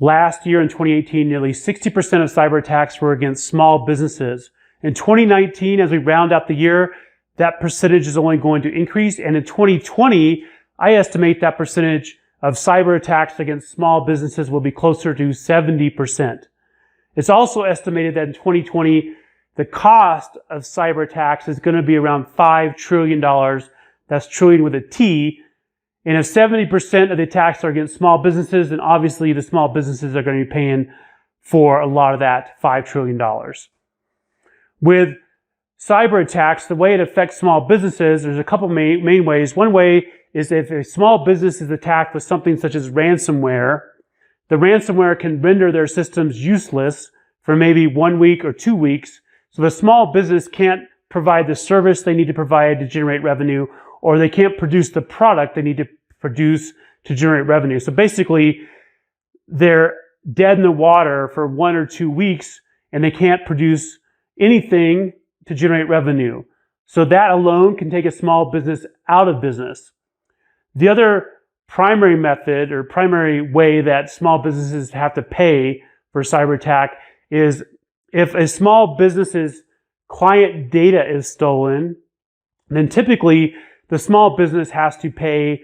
Last year in 2018, nearly 60% of cyber attacks were against small businesses. In 2019, as we round out the year, that percentage is only going to increase. And in 2020, I estimate that percentage of cyber attacks against small businesses will be closer to 70%. It's also estimated that in 2020, the cost of cyber attacks is going to be around $5 trillion. That's trillion with a T. And if 70% of the attacks are against small businesses, then obviously the small businesses are going to be paying for a lot of that $5 trillion. With cyber attacks, the way it affects small businesses, there's a couple main ways. One way is if a small business is attacked with something such as ransomware, the ransomware can render their systems useless for maybe 1 week or 2 weeks. So the small business can't provide the service they need to provide to generate revenue, or they can't produce the product they need to produce to generate revenue. So basically, they're dead in the water for 1 or 2 weeks, and they can't produce anything to generate revenue. So that alone can take a small business out of business. The other primary method or primary way that small businesses have to pay for cyber attack is if a small business's client data is stolen, then typically the small business has to pay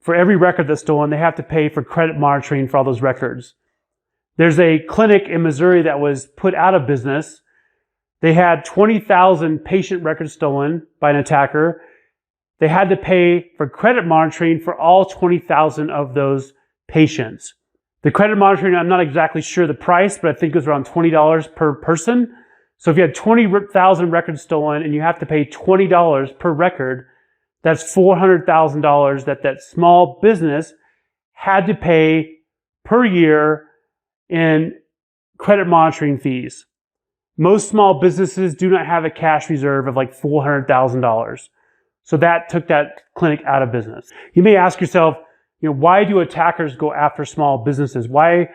for every record that's stolen. They have to pay for credit monitoring for all those records. There's a clinic in Missouri that was put out of business. They had 20,000 patient records stolen by an attacker. They had to pay for credit monitoring for all 20,000 of those patients. The credit monitoring, I'm not exactly sure the price, but I think it was around $20 per person. So if you had 20,000 records stolen and you have to pay $20 per record, that's $400,000 that small business had to pay per year in credit monitoring fees. Most small businesses do not have a cash reserve of like $400,000. So that took that clinic out of business. You may ask yourself, why do attackers go after small businesses? Why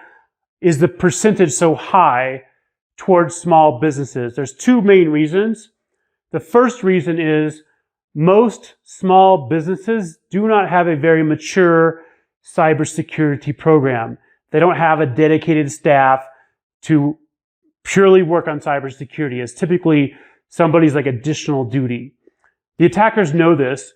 is the percentage so high towards small businesses? There's two main reasons. The first reason is most small businesses do not have a very mature cybersecurity program. They don't have a dedicated staff to purely work on cybersecurity. It's typically somebody's like additional duty. The attackers know this,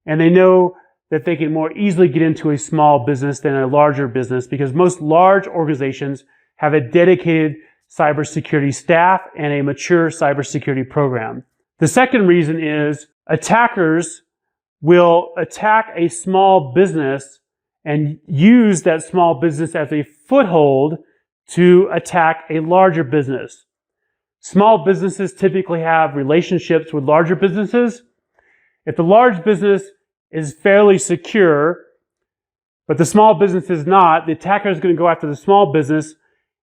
and they know that they can more easily get into a small business than a larger business because most large organizations have a dedicated cybersecurity staff and a mature cybersecurity program. The second reason is attackers will attack a small business and use that small business as a foothold to attack a larger business. Small businesses typically have relationships with larger businesses. If the large business is fairly secure, but the small business is not, the attacker is going to go after the small business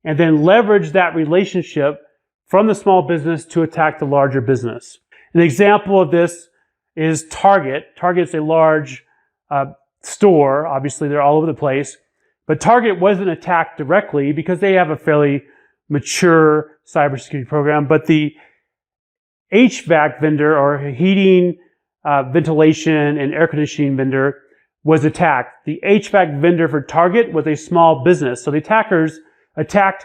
and then leverage that relationship from the small business to attack the larger business. An example of this is Target. Target's a large store. Obviously, they're all over the place. But Target wasn't attacked directly because they have a fairly mature cybersecurity program. But the HVAC vendor, or heating, ventilation, and air conditioning vendor, was attacked. The HVAC vendor for Target was a small business. So the attackers attacked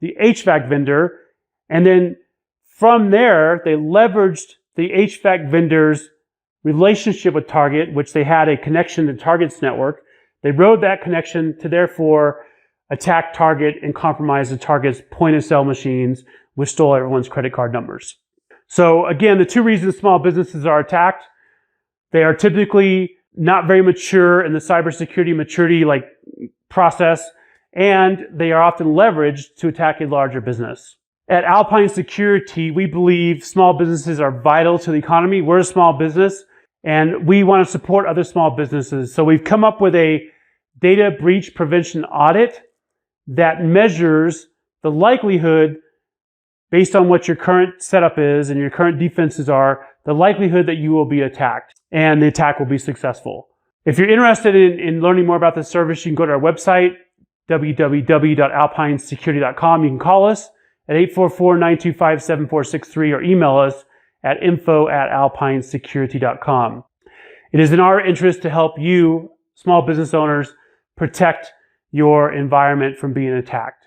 the HVAC vendor, and then from there, they leveraged the HVAC vendor's relationship with Target, which they had a connection to Target's network. They rode that connection to therefore attack Target and compromise the Target's point-of-sale machines, which stole everyone's credit card numbers. So again, the two reasons small businesses are attacked, they are typically not very mature in the cybersecurity maturity process, and they are often leveraged to attack a larger business. At Alpine Security, we believe small businesses are vital to the economy. We're a small business, and we want to support other small businesses. So we've come up with a Data Breach Prevention Audit that measures the likelihood, based on what your current setup is and your current defenses are, the likelihood that you will be attacked and the attack will be successful. If you're interested in learning more about this service, you can go to our website, www.alpinesecurity.com. You can call us at 844-925-7463 or email us at info@alpinesecurity.com. It is in our interest to help you, small business owners, protect your environment from being attacked.